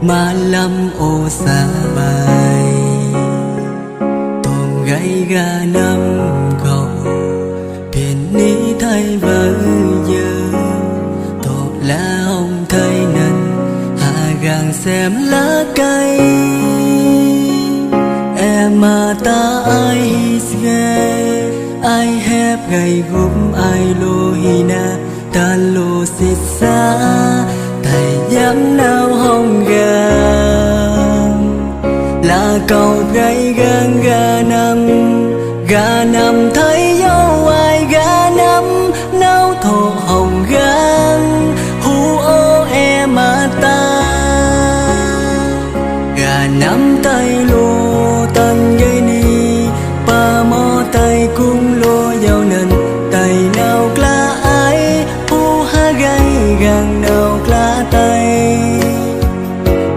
mà lâm ô xa bài tôm gáy ga năm cầu biển ní thay vỡ giờ tổ lá hồng thay nần hạ gàng xem lá cây em mà ta ai ghê ai hép gầy gúm ai lô hina ta lô xịt xa thầy dám nào hồng gan là cầu gầy gan gà nằm thấy dấu ai gà nằm nấu thổ hồng gan hu ô e mà ta gà nắm tay lô tân gây ni pa mò tay cung lô dao nền tay nào kla ai hu ha gay gang nào kla tay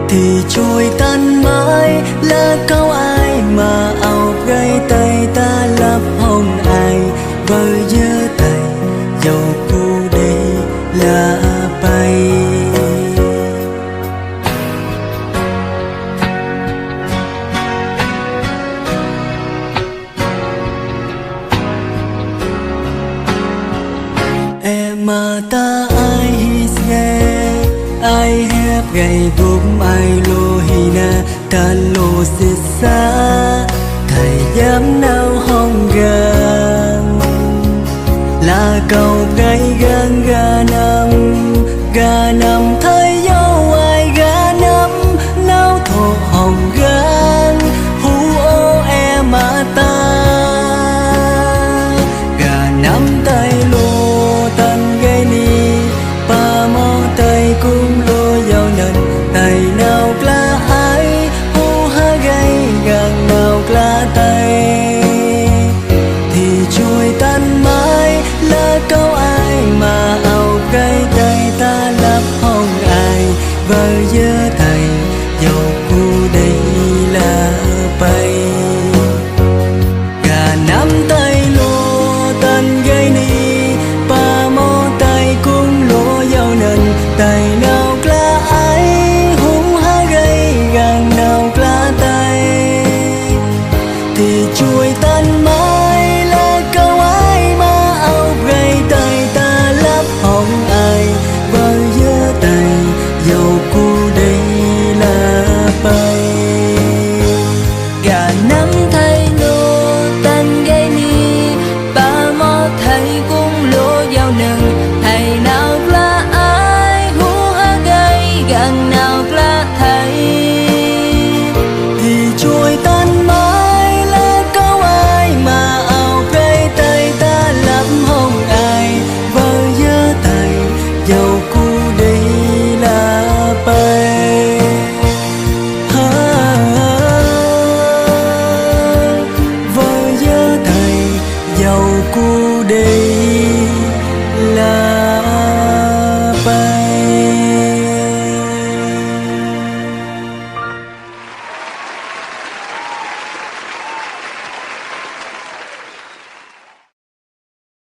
thì trôi tan mãi là câu ai mà ao gây tay ta lấp hồng ai với giơ tay dầu cu đi là bay em mà ta ai ghê ai hép gầy gúm ai lô hina ta lô xịt xa thầy dám nào hồng gan là cầu gầy gan gà nằm thấy dấu ai gà nằm nấu thổ hồng gan hu ô e mà ta gà nắm tay lô tân gây ni pa mò tay cung lô dao nền tay nào kla ai hu ha gay gang nào kla tay thì trôi tan mãi là câu ai mà ao gay tay ta lấp hồng ai vờ giơ tay dầu cu đây là bay gà nắm tay lô tân gây ni pa mò tay cung lô dao nền tay nào kla ai hu ha gay gang nào kla tay thì trôi tan mãi là câu ai mà ao gay tay ta lấp hồng ai vờ giơ tay dầu cu đây là bay gà nắm thay lô tân gây ni ba mò thay cung lô dao nừng thầy nào là ai hu ha gay gần nào là thầy thì trôi tan mãi là câu ai mà ao gay tay ta lấp hồng ai vờ giơ tay dầu cu đây là bay vờ giơ tay dầu cu đây